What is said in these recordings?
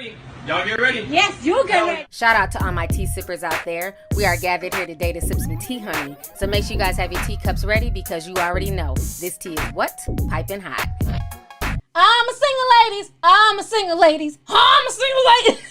ready? Y'all get ready? Yes, you get ready. Shout out to all my tea sippers out there. We are gathered here today to sip some tea, honey. So make sure you guys have your teacups ready because you already know this tea is what? Piping hot. I'm a single ladies. I'm a single ladies. I'm a single lady.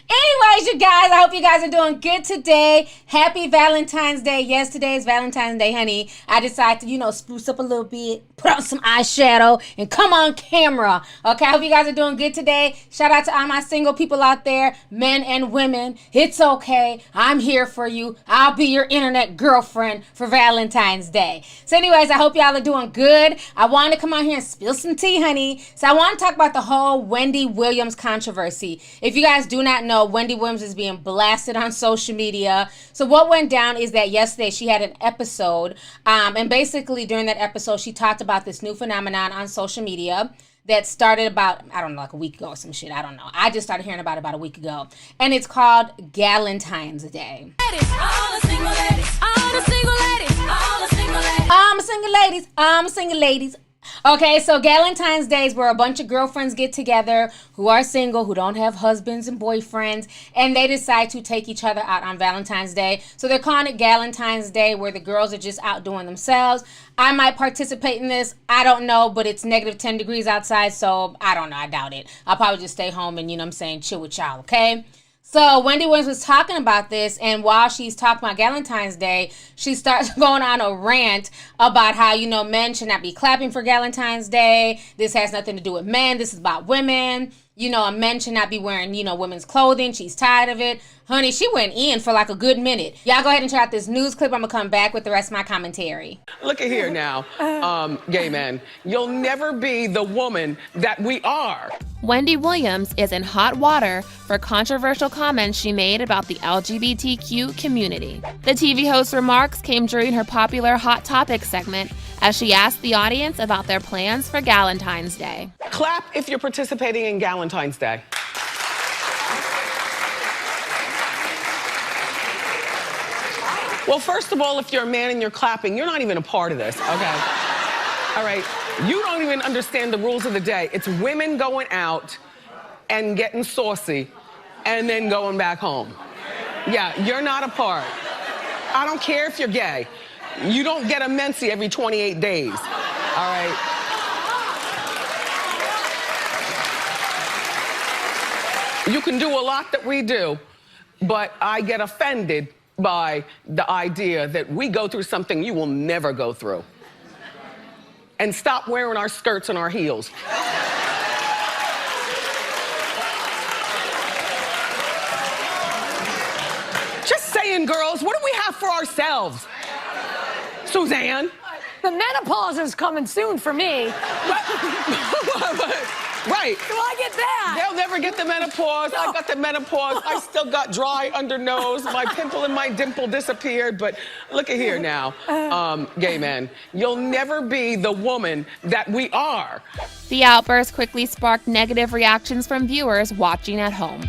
Anyways, you guys, I hope you guys are doing good today. Happy Valentine's Day. Yes, today is Valentine's Day, honey. I decided to, spruce up a little bit, put on some eyeshadow, and come on camera. Okay, I hope you guys are doing good today. Shout out to all my single people out there, men and women. It's okay. I'm here for you. I'll be your internet girlfriend for Valentine's Day. So anyways, I hope y'all are doing good. I wanted to come on here and spill some tea, honey. So I want to talk about the whole Wendy Williams controversy. If you guys do not know, Wendy Williams is being blasted on social media. So what went down is that yesterday she had an episode, and basically during that episode she talked about this new phenomenon on social media that started about, I don't know, like a week ago or some shit. I don't know. I just started hearing about it about a week ago. And it's called Galentine's Day. I'm a single ladies. I'm a single ladies. I'm a single ladies. I'm a single ladies. I'm a single ladies. Okay, so Galentine's Day is where a bunch of girlfriends get together who are single, who don't have husbands and boyfriends, and they decide to take each other out on Valentine's Day. So they're calling it Galentine's Day, where the girls are just out doing themselves. I might participate in this. I don't know, but it's negative 10 degrees outside, so I don't know. I doubt it. I'll probably just stay home and, chill with y'all, okay? So Wendy Williams was talking about this, and while she's talking about Galentine's Day, she starts going on a rant about how, men should not be clapping for Galentine's Day. This has nothing to do with men. This is about women. Men should not be wearing, women's clothing. She's tired of it. Honey, she went in for like a good minute. Y'all go ahead and check out this news clip. I'm going to come back with the rest of my commentary. Look at here now, gay men. You'll never be the woman that we are. Wendy Williams is in hot water for controversial comments she made about the LGBTQ community. The TV host's remarks came during her popular Hot Topics segment as she asked the audience about their plans for Galentine's Day. Clap if you're participating in Galentine's Day. Well, first of all, if you're a man and you're clapping, you're not even a part of this, okay? All right, you don't even understand the rules of the day. It's women going out and getting saucy and then going back home. Yeah, you're not a part. I don't care if you're gay. You don't get a menses every 28 days, all right? You can do a lot that we do, but I get offended by the idea that we go through something you will never go through. And stop wearing our skirts and our heels. Just saying, girls, what do we have for ourselves? Suzanne? The menopause is coming soon for me. Right. Do I get that? They'll never get the menopause. I got the menopause. I still got dry under nose. My pimple and my dimple disappeared. But look at here now, gay men. You'll never be the woman that we are. The outburst quickly sparked negative reactions from viewers watching at home.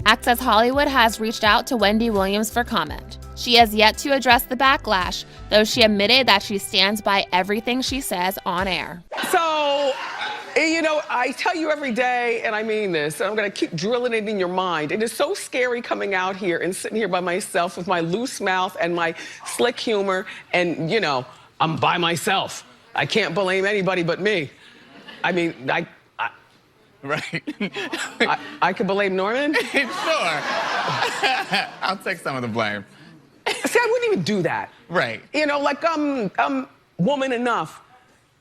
Access Hollywood has reached out to Wendy Williams for comment. She has yet to address the backlash, though she admitted that she stands by everything she says on air. So, I tell you every day, and I mean this, and I'm gonna keep drilling it in your mind. It is so scary coming out here and sitting here by myself with my loose mouth and my slick humor, and I'm by myself. I can't blame anybody but me. I mean, Right. I could blame Norman? Sure. I'll take some of the blame. See, I wouldn't even do that. Right. I'm woman enough.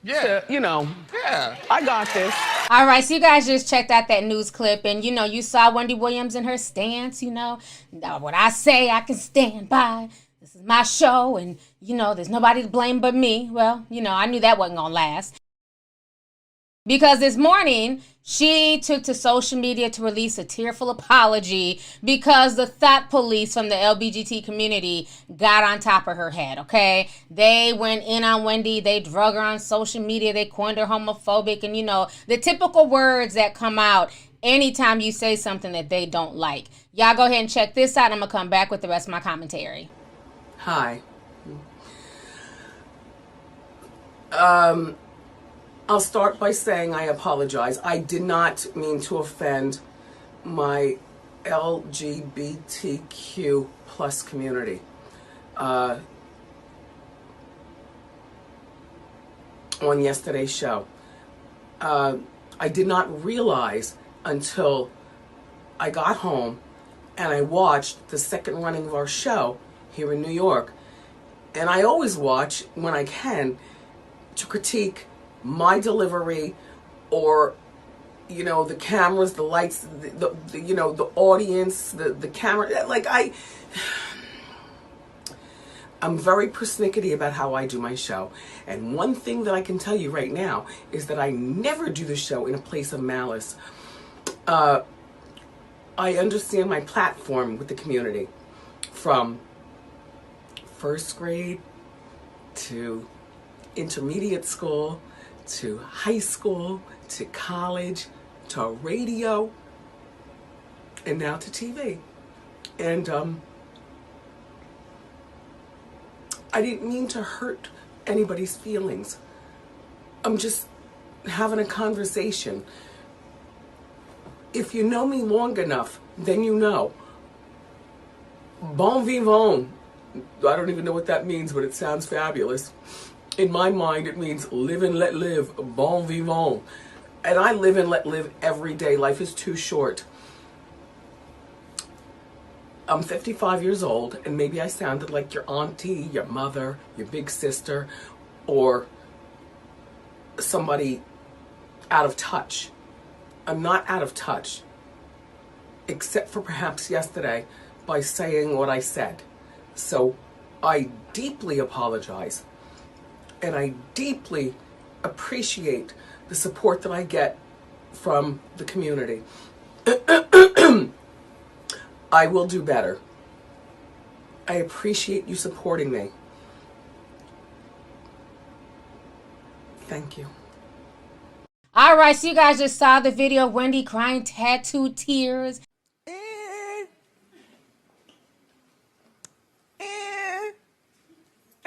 Yeah. To, Yeah. I got this. All right, so you guys just checked out that news clip, and you saw Wendy Williams in her stance. What I say I can stand by. This is my show, and there's nobody to blame but me. Well, I knew that wasn't gonna last. Because this morning, she took to social media to release a tearful apology because the thought police from the LGBT community got on top of her head, okay? They went in on Wendy. They drug her on social media. They coined her homophobic and, the typical words that come out anytime you say something that they don't like. Y'all go ahead and check this out. I'm going to come back with the rest of my commentary. Hi. I'll start by saying I apologize. I did not mean to offend my LGBTQ plus community. On yesterday's show. I did not realize until I got home and I watched the second running of our show here in New York. And I always watch, when I can, to critique my delivery or, the cameras, the lights, the audience, the camera. I'm very persnickety about how I do my show. And one thing that I can tell you right now is that I never do the show in a place of malice. I understand my platform with the community, from first grade to intermediate school to high school to college to radio and now to TV. And I didn't mean to hurt anybody's feelings. I'm just having a conversation. If you know me long enough, then you know. Bon vivant. I don't even know what that means, but it sounds fabulous. In my mind, it means live and let live. Bon vivant. And I live and let live every day. Life is too short. I'm 55 years old, and maybe I sounded like your auntie, your mother, your big sister, or somebody out of touch. I'm not out of touch, except for perhaps yesterday by saying what I said. So I deeply apologize, and I deeply appreciate the support that I get from the community. I will do better. I appreciate you supporting me. Thank you. All right, so you guys just saw the video of Wendy crying tattooed tears.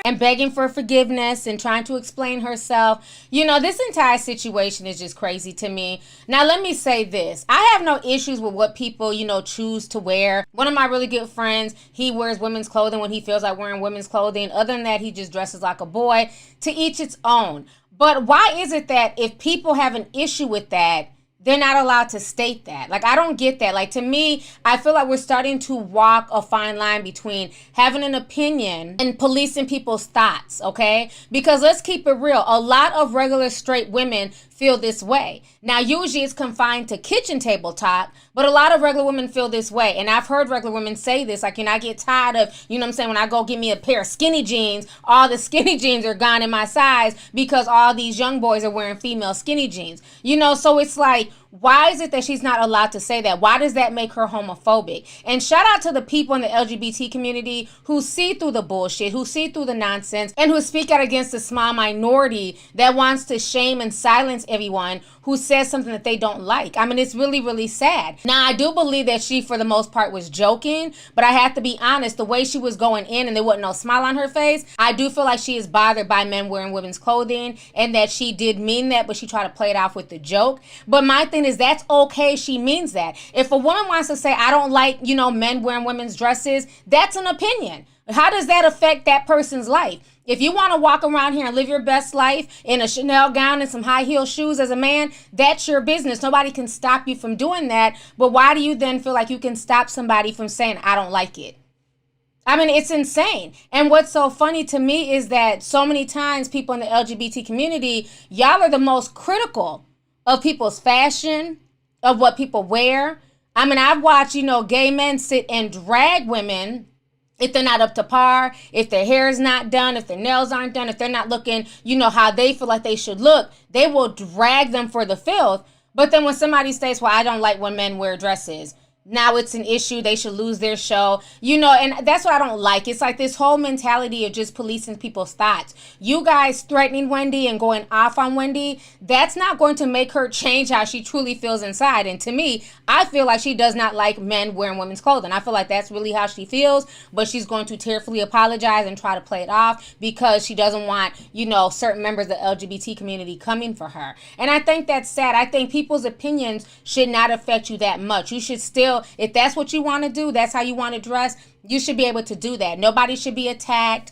And begging for forgiveness and trying to explain herself. This entire situation is just crazy to me. Now, let me say this. I have no issues with what people, choose to wear. One of my really good friends, he wears women's clothing when he feels like wearing women's clothing. Other than that, he just dresses like a boy. To each its own. But why is it that if people have an issue with that, they're not allowed to state that? I don't get that. To me, I feel like we're starting to walk a fine line between having an opinion and policing people's thoughts, okay? Because let's keep it real. A lot of regular straight women feel this way. Now, usually it's confined to kitchen table talk, but a lot of regular women feel this way. And I've heard regular women say this, I get tired of, when I go get me a pair of skinny jeans, all the skinny jeans are gone in my size because all these young boys are wearing female skinny jeans. So it's like, why is it that she's not allowed to say that? Why does that make her homophobic? And shout out to the people in the LGBT community who see through the bullshit, who see through the nonsense, and who speak out against the small minority that wants to shame and silence everyone who says something that they don't like. It's really, really sad. Now, I do believe that she, for the most part, was joking, but I have to be honest, the way she was going in and there wasn't no smile on her face, I do feel like she is bothered by men wearing women's clothing and that she did mean that, but she tried to play it off with the joke. But my thing is, that's okay. She means that. If a woman wants to say, I don't like, men wearing women's dresses, that's an opinion. How does that affect that person's life? If you want to walk around here and live your best life in a Chanel gown and some high heel shoes as a man, that's your business. Nobody can stop you from doing that. But why do you then feel like you can stop somebody from saying, I don't like it? It's insane. And what's so funny to me is that so many times people in the LGBT community, y'all are the most critical of people's fashion, of what people wear. I've watched, gay men sit and drag women if they're not up to par, if their hair is not done, if their nails aren't done, if they're not looking, how they feel like they should look, they will drag them for the filth. But then when somebody says, well, I don't like when men wear dresses, now it's an issue, they should lose their show, and that's what I don't like. It's like this whole mentality of just policing people's thoughts. You guys threatening Wendy and going off on Wendy, that's not going to make her change how she truly feels inside. And to me, I feel like she does not like men wearing women's clothing. I feel like that's really how she feels, but she's going to tearfully apologize and try to play it off because she doesn't want, certain members of the LGBT community coming for her. And I think that's sad. I think people's opinions should not affect you that much. You should still, if that's what you want to do, that's how you want to dress, you should be able to do that. Nobody should be attacked,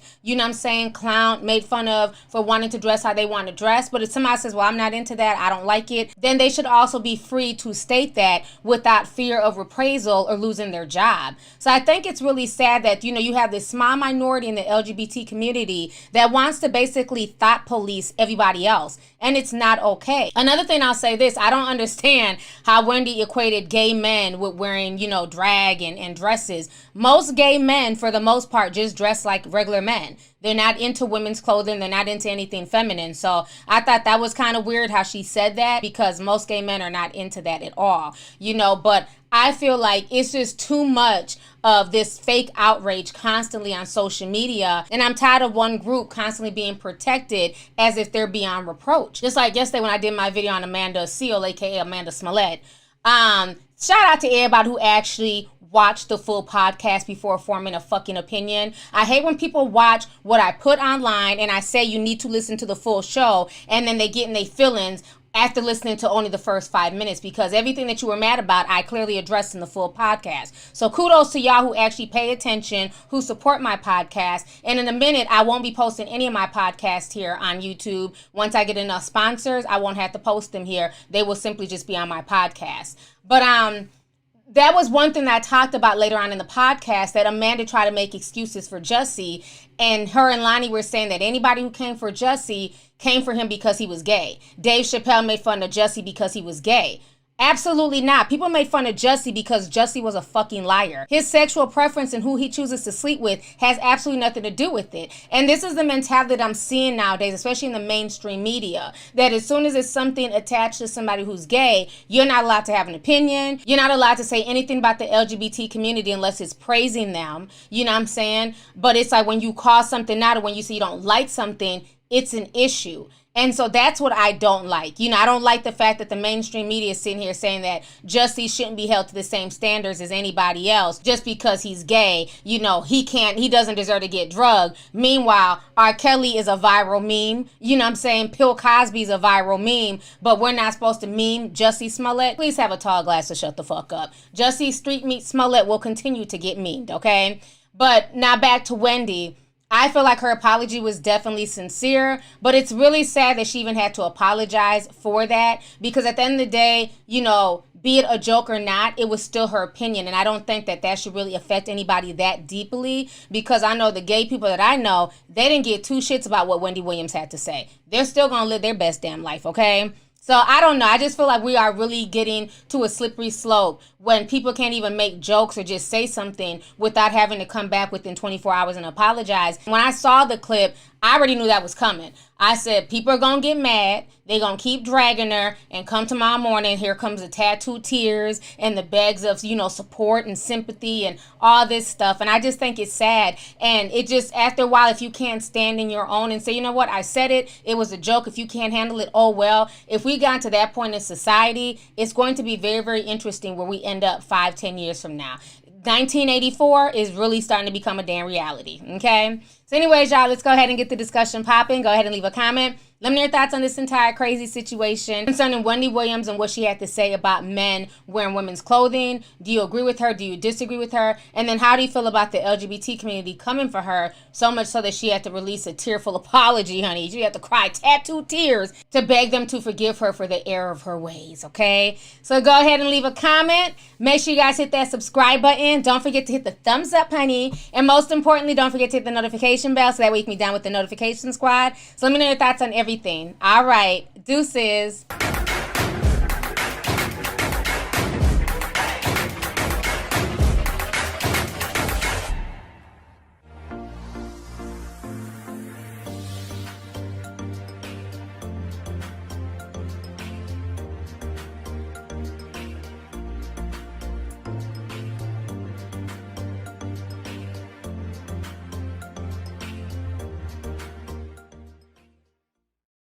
clown, made fun of for wanting to dress how they want to dress. But if somebody says, well, I'm not into that, I don't like it, then they should also be free to state that without fear of reprisal or losing their job. So I think it's really sad that, you have this small minority in the LGBT community that wants to basically thought police everybody else. And it's not okay. Another thing I'll say this, I don't understand how Wendy equated gay men with wearing, drag and dresses. Most gay men, for the most part, just dress like regular men. They're not into women's clothing. They're not into anything feminine. So I thought that was kind of weird how she said that, because most gay men are not into that at all, but I feel like it's just too much of this fake outrage constantly on social media. And I'm tired of one group constantly being protected as if they're beyond reproach. Just like yesterday when I did my video on Amanda Seal, aka Amanda Smollett. Shout out to everybody who actually watch the full podcast before forming a fucking opinion. I hate when people watch what I put online and I say you need to listen to the full show, and then they get in their feelings after listening to only the first 5 minutes, because everything that you were mad about, I clearly addressed in the full podcast. So kudos to y'all who actually pay attention, who support my podcast. And in a minute, I won't be posting any of my podcasts here on YouTube. Once I get enough sponsors, I won't have to post them here. They will simply just be on my podcast. But that was one thing that I talked about later on in the podcast, that Amanda tried to make excuses for Jussie, and her and Lonnie were saying that anybody who came for Jussie came for him because he was gay. Dave Chappelle made fun of Jussie because he was gay. Absolutely not. People made fun of Jussie because Jussie was a fucking liar. His sexual preference and who he chooses to sleep with has absolutely nothing to do with it. And this is the mentality that I'm seeing nowadays, especially in the mainstream media, that as soon as it's something attached to somebody who's gay, you're not allowed to have an opinion. You're not allowed to say anything about the LGBT community unless it's praising them. You know what I'm saying? But it's like when you call something out, or when you say you don't like something, it's an issue. And so that's what I don't like. I don't like the fact that the mainstream media is sitting here saying that Jussie shouldn't be held to the same standards as anybody else just because he's gay. He doesn't deserve to get drugged. Meanwhile, R. Kelly is a viral meme. Bill Cosby's a viral meme, but we're not supposed to meme Jussie Smollett. Please have a tall glass to shut the fuck up. Jussie Street Meat Smollett will continue to get memed, okay? But now back to Wendy. I feel like her apology was definitely sincere, but it's really sad that she even had to apologize for that, because at the end of the day, be it a joke or not, it was still her opinion. And I don't think that should really affect anybody that deeply, because I know the gay people that I know, they didn't get two shits about what Wendy Williams had to say. They're still going to live their best damn life, okay? So I don't know. I just feel like we are really getting to a slippery slope when people can't even make jokes or just say something without having to come back within 24 hours and apologize. When I saw the clip, I already knew that was coming. I said, people are going to get mad. They're going to keep dragging her, and come tomorrow morning, here comes the tattooed tears and the bags of, support and sympathy and all this stuff. And I just think it's sad. And it just, after a while, if you can't stand in your own and say, you know what, I said it, it was a joke. If you can't handle it, oh well. If we got to that point in society, it's going to be very, very interesting where we end up 5-10 years from now. 1984 is really starting to become a damn reality, okay? So anyways, y'all, let's go ahead and get the discussion popping. Go ahead and leave a comment. Let me know your thoughts on this entire crazy situation concerning Wendy Williams and what she had to say about men wearing women's clothing. Do you agree with her? Do you disagree with her? And then how do you feel about the LGBT community coming for her, so much so that she had to release a tearful apology, honey? She had to cry tattooed tears to beg them to forgive her for the error of her ways, okay? So go ahead and leave a comment. Make sure you guys hit that subscribe button. Don't forget to hit the thumbs up, honey. And most importantly, don't forget to hit the notification bell so that way you can be down with the notification squad. So let me know your thoughts on everything. All right. Deuces.